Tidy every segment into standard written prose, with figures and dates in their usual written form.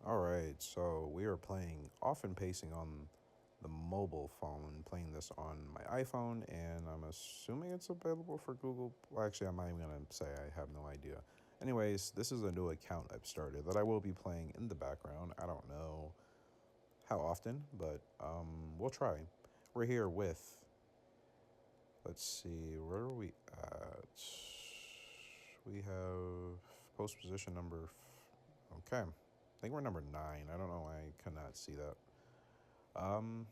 All right, so we are playing Often Pacing on the mobile phone, playing this on my iPhone, and I'm assuming it's available for Google. Well, actually, I'm not even going to say, I have no idea. Anyways, this is a new account I've started that I will be playing in the background. I don't know how often, but we'll try. We're here with, let's see, where are we at? We have post position number, okay. I think we're number 9. I don't know why I cannot see that. Um,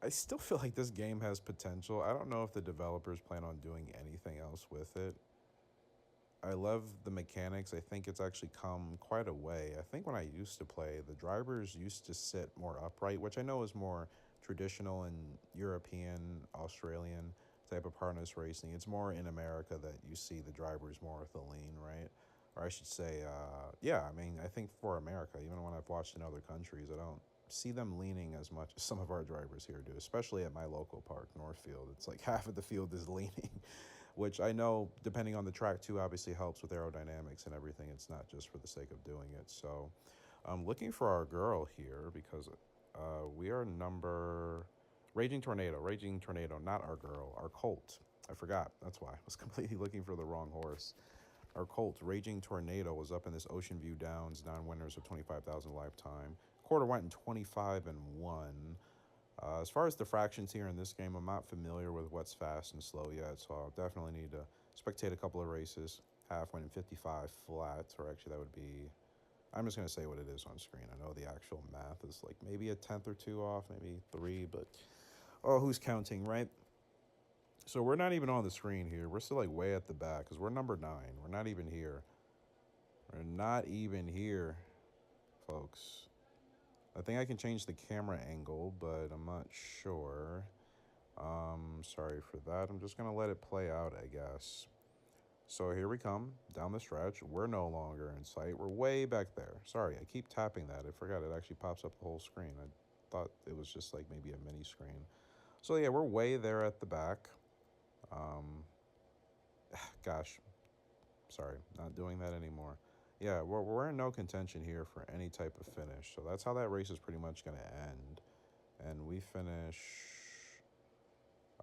I still feel like this game has potential. I don't know if the developers plan on doing anything else with it. I love the mechanics. I think it's actually come quite a way. I think when I used to play, the drivers used to sit more upright, which I know is more traditional and European, Australian type of harness racing. It's more in America that you see the drivers more with the lean, right? Or I should say, yeah, I mean, I think for America, even when I've watched in other countries, I don't see them leaning as much as some of our drivers here do, especially at my local park, Northfield. It's like half of the field is leaning, which I know, depending on the track too, obviously helps with aerodynamics and everything. It's not just for the sake of doing it. So I'm looking for our girl here because we are number Raging Tornado, not our girl, our Colt. I forgot. That's why I was completely looking for the wrong horse. Our Colt, Raging Tornado, was up in this Ocean View Downs, non-winners of 25,000 lifetime. Quarter went in 25 and 1. As far as the fractions here in this game, I'm not familiar with what's fast and slow yet, so I'll definitely need to spectate a couple of races. Half went in 55 flat, or actually that would be, I'm just going to say what it is on screen. I know the actual math is like maybe a tenth or two off, maybe 3, but oh, who's counting, right? So we're not even on the screen here. We're still like way at the back because we're number 9. We're not even here. We're not even here, folks. I think I can change the camera angle, but I'm not sure. Sorry for that. I'm just gonna let it play out, I guess. So here we come down the stretch. We're no longer in sight. We're way back there. Sorry, I keep tapping that. I forgot it actually pops up the whole screen. I thought it was just like maybe a mini screen. So yeah, we're way there at the back. Um, Gosh, sorry, not doing that anymore. Yeah, we're in no contention here for any type of finish. So that's how that race is pretty much going to end. And we finish.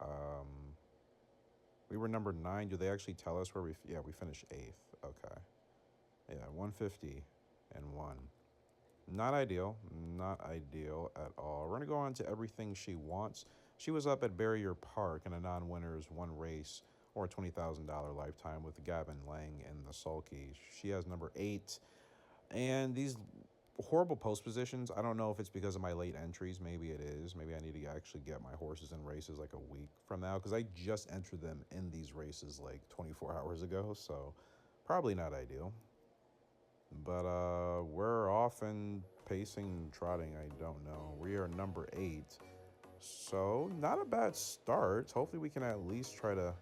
Um, we were number 9. Do they actually tell us where we? Yeah, we finished 8th. Okay. Yeah, 150 and 1. Not ideal. Not ideal at all. We're going to go on to everything she wants. She was up at Barrier Park in a non-winners one race or a $20,000 lifetime with Gavin Lang in the sulky. She has number 8. And these horrible post positions, I don't know if it's because of my late entries. Maybe it is. Maybe I need to actually get my horses in races like a week from now because I just entered them in these races like 24 hours ago. So probably not ideal. But we're off and pacing, trotting. I don't know. We are number 8. So not a bad start. Hopefully we can at least try to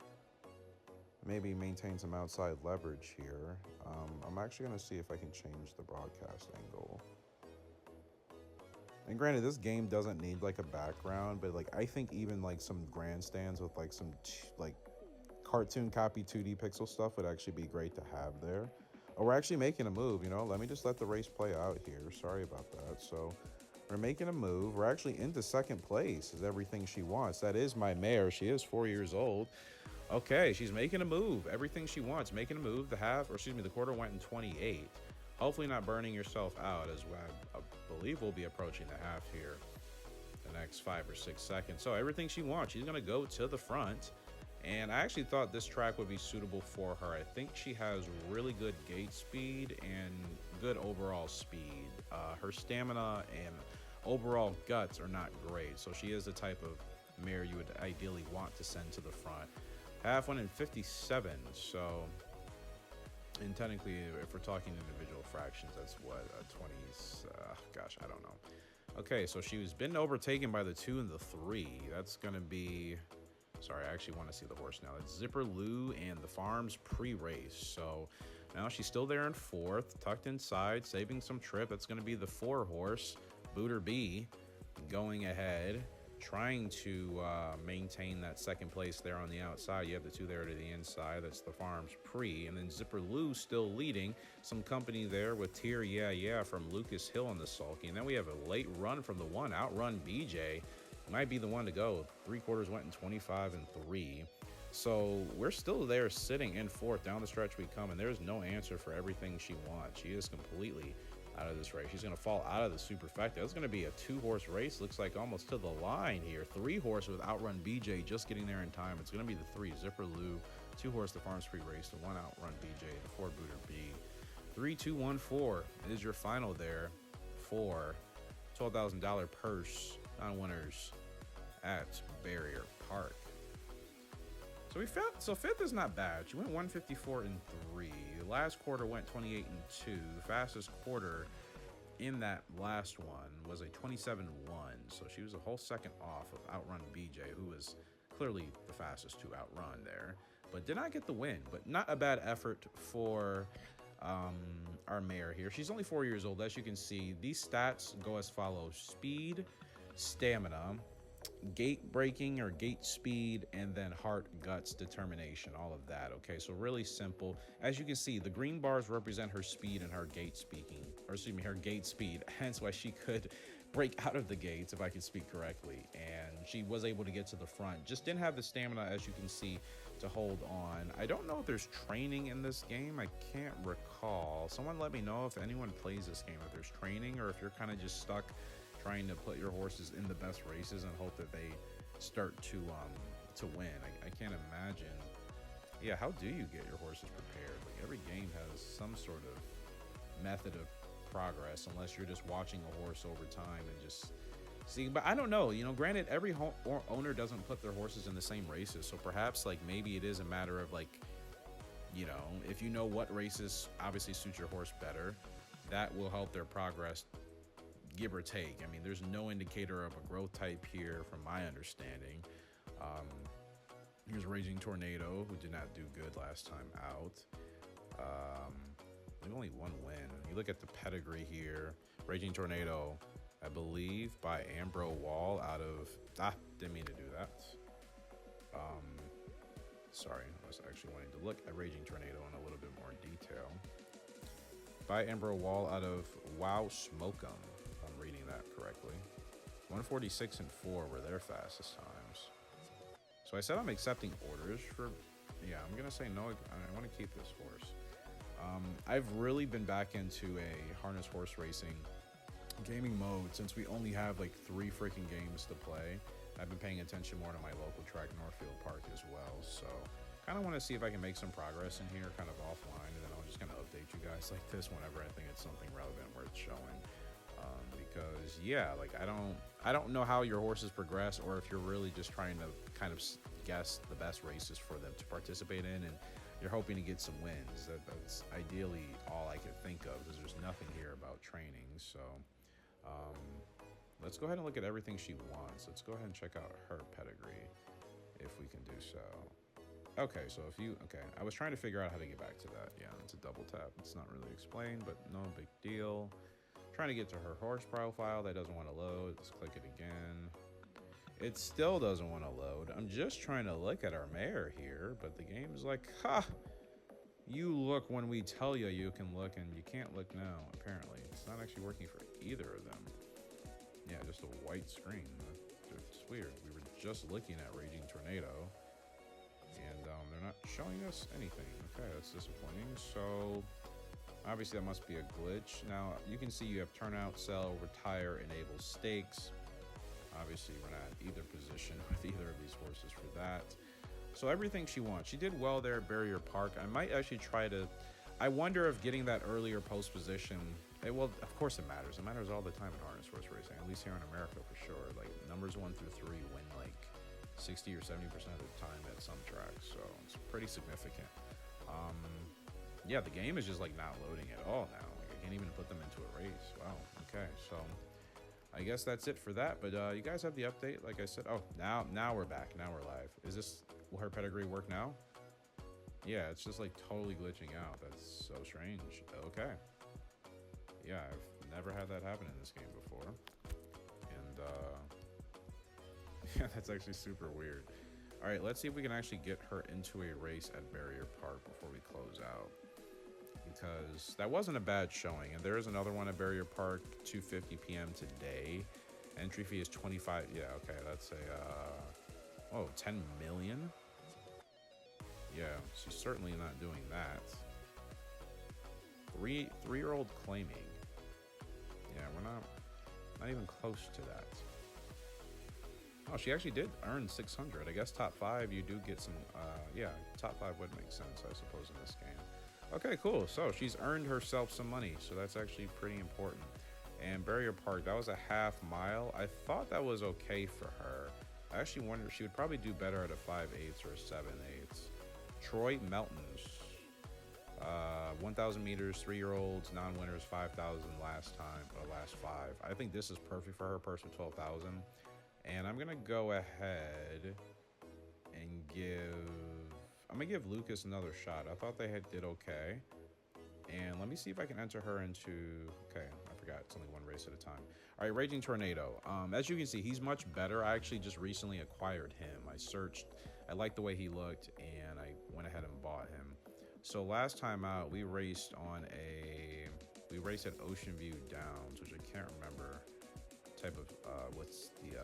maybe maintain some outside leverage here. I'm actually going to see if I can change the broadcast angle. And granted, this game doesn't need like a background, but like I think even like some grandstands with like some like cartoon copy 2D pixel stuff would actually be great to have there. Oh, we're actually making a move, you know. Let me just let the race play out here. Sorry about that. So we're making a move. We're actually into second place is everything she wants. That is my mare. She is 4 years old. Okay, she's making a move. Everything she wants, making a move. The quarter went in 28. Hopefully not burning yourself out as I believe we'll be approaching the half here the next 5 or 6 seconds. So everything she wants, she's going to go to the front. And I actually thought this track would be suitable for her. I think she has really good gate speed and good overall speed. Her stamina and overall guts are not great. So she is the type of mare you would ideally want to send to the front. Half went in 57. So, and technically, if we're talking individual fractions, that's what, 20s? Gosh, I don't know. Okay, so she was been overtaken by the 2 and the 3. That's going to be... Sorry, I actually want to see the horse now. It's Zipper Lou and the Farms pre-race. So now she's still there in 4th, tucked inside, saving some trip. That's going to be the 4 horse, Booter B, going ahead. trying to maintain that second place there on the outside. You have the two there to the inside. That's the Farms Pre. And then Zipper Lou still leading. Some company there with Tier Yeah Yeah from Lucas Hill on the sulky. And then we have a late run from the one, Outrun BJ. Might be the one to go. 3/4 went in 25 and 3. So we're still there sitting in fourth. Down the stretch we come, and there's no answer for everything she wants. She is completely out of this race. She's going to fall out of the superfecta. It's going to be a 2-horse race. Looks like almost to the line here. 3-horse with Outrun BJ just getting there in time. It's going to be the 3, Zipper Lou. 2-horse, the Farms Free race. The 1, Outrun BJ. The 4, Booter B. 3, 2, 1, 4 is your final there for $12,000 purse non-winners at Barrier Park. So fifth is not bad. She went 154 and 3. The last quarter went 28 and 2. The fastest quarter in that last one was a 27-1. So she was a whole second off of Outrun BJ, who was clearly the fastest to outrun there, but did not get the win. But not a bad effort for our mare here. She's only 4 years old. As you can see, these stats go as follows: speed, stamina, gate braking or gate speed, and then heart, guts, determination, all of that. Okay, so really simple. As you can see, the green bars represent her speed and her gate speaking, or excuse me, her gate speed, hence why she could break out of the gates, if I can speak correctly, and she was able to get to the front. Just didn't have the stamina, as you can see, to hold on. I don't know if there's training in this game. I can't recall. Someone let me know if anyone plays this game, if there's training, or if you're kind of just stuck trying to put your horses in the best races and hope that they start to win. I can't imagine. Yeah, how do you get your horses prepared? Like, every game has some sort of method of progress, unless you're just watching a horse over time and just see. But I don't know, you know, granted, every owner doesn't put their horses in the same races, so perhaps like maybe it is a matter of like, you know, if you know what races obviously suit your horse better, that will help their progress, give or take. I mean, there's no indicator of a growth type here from my understanding. Here's Raging Tornado, who did not do good last time out. Only one win. You look at the pedigree here. Raging Tornado, I believe, by Ambro Wall out of... didn't mean to do that. Sorry, I was actually wanting to look at Raging Tornado in a little bit more detail. By Ambro Wall out of Wow Smoke'em, if I'm reading that correctly. 146 and 4 were their fastest times. So I said I'm accepting orders for... Yeah, I'm going to say no. I want to keep this horse. I've really been back into a harness horse racing gaming mode since we only have like 3 freaking games to play. I've been paying attention more to my local track, Northfield Park, as well. So kind of want to see if I can make some progress in here kind of offline, and then I'll just kind of update you guys like this whenever I think it's something relevant worth showing. Because yeah, like I don't know how your horses progress, or if you're really just trying to kind of guess the best races for them to participate in, and you're hoping to get some wins. That's ideally all I could think of, because there's nothing here about training. So let's go ahead and look at everything she wants. Let's go ahead and check out her pedigree, if we can do so. Okay, so I was trying to figure out how to get back to that. Yeah, it's a double tap. It's not really explained, but no big deal. Trying to get to her horse profile. That doesn't want to load. Let's click it again. It still doesn't want to load. I'm just trying to look at our mare here, but the game is like, ha! You look when we tell you you can look, and you can't look now, apparently. It's not actually working for either of them. Yeah, just a white screen. It's weird. We were just looking at Raging Tornado, and they're not showing us anything. Okay, that's disappointing. So obviously that must be a glitch. Now you can see you have turnout, sell, retire, enable stakes. Obviously we're not in either position with either of these horses for that. So everything she wants. She did well there at Barrier Park. I might actually try to... I wonder if getting that earlier post position... well, of course it matters. It matters all the time in harness horse racing, at least here in America for sure. Like numbers 1 through 3 win like 60 or 70% of the time at some tracks. So it's pretty significant. Yeah, the game is just like not loading at all now. Like, I can't even put them into a race. Wow. Okay, so I guess that's it for that. But you guys have the update, like I said. Oh, now we're back. Now we're live. Will her pedigree work now? Yeah, it's just like totally glitching out. That's so strange. Okay. Yeah, I've never had that happen in this game before. And Yeah, that's actually super weird. All right, let's see if we can actually get her into a race at Barrier Park before we close out. Because that wasn't a bad showing. And there is another one at Barrier Park, 2:50 p.m. today. Entry fee is 25. Yeah, okay, that's a 10 million. Yeah, she's certainly not doing that. Three-year-old claiming. Yeah, we're not even close to that. Oh, she actually did earn 600. I guess top 5, you do get some, yeah, top 5 would make sense, I suppose, in this game. Okay, cool. So she's earned herself some money, so that's actually pretty important. And Barrier Park, that was a half mile. I thought that was okay for her. I actually wonder if she would probably do better at a 5/8 or a 7/8. Troy Meltons. 1,000 meters, 3-year-olds, non-winners, 5,000 last 5. I think this is perfect for her, person 12,000. And I'm gonna go ahead and I'm gonna give Lucas another shot. I thought they did okay. And let me see if I can enter her into, okay, I forgot, it's only one race at a time. All right, Raging Tornado. As you can see, he's much better. I actually just recently acquired him. I searched, I liked the way he looked, and I went ahead and bought him. So last time out, we raced at Ocean View Downs, which I can't remember type of, what's the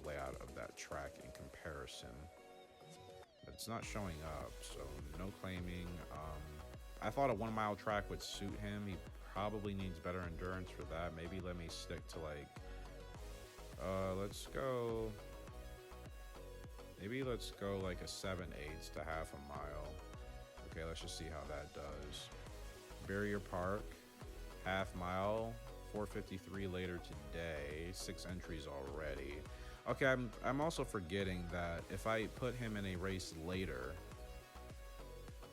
layout of that track in comparison. But it's not showing up, so no claiming. I thought a 1 mile track would suit him. He probably needs better endurance for that. Maybe let me stick to like, let's go like a 7/8 to half a mile. Okay, let's just see how that does. Barrier Park, half mile, 4:53 later today, 6 entries already. Okay, I'm also forgetting that if I put him in a race later,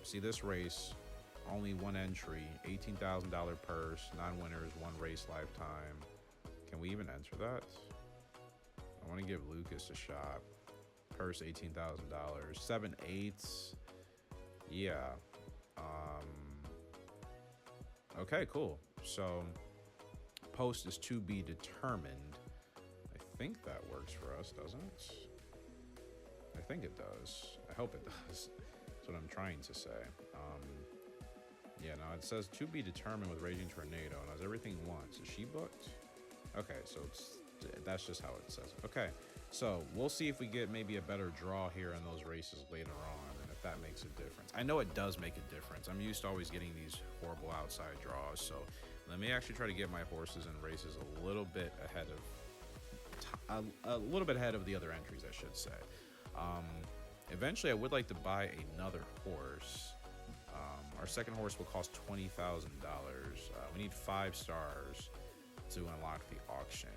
see this race, only 1 entry, $18,000 purse, non-winners, 1 race lifetime. Can we even enter that? I want to give Lucas a shot. Purse $18,000, 7/8. Yeah. Okay, cool. So post is to be determined. I think that works for us, doesn't it? I think it does. I hope it does. That's what I'm trying to say. Yeah, no, it says to be determined with Raging Tornado. And has everything once. Is she booked? Okay, so that's just how it says it. Okay, so we'll see if we get maybe a better draw here in those races later on, and if that makes a difference. I know it does make a difference. I'm used to always getting these horrible outside draws, so let me actually try to get my horses in races a little bit ahead of the other entries, I should say. Eventually, I would like to buy another horse. Our second horse will cost $20,000. We need 5 stars to unlock the auction.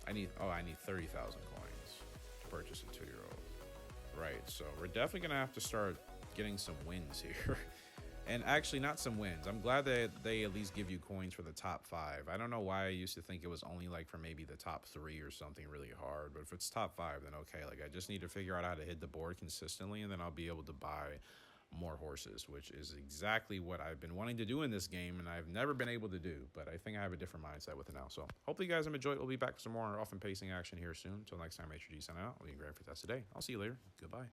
I need 30,000 coins to purchase a 2-year-old. Right, so we're definitely gonna have to start getting some wins here. And actually, not some wins. I'm glad that they at least give you coins for the top 5. I don't know why I used to think it was only like for maybe the top 3 or something really hard. But if it's top 5, then okay. Like, I just need to figure out how to hit the board consistently, and then I'll be able to buy more horses, which is exactly what I've been wanting to do in this game, and I've never been able to do. But I think I have a different mindset with it now. So hopefully you guys have enjoyed it. We'll be back with some more off and pacing action here soon. Until next time, HG signing out. I'll be great for that today. I'll see you later. Goodbye.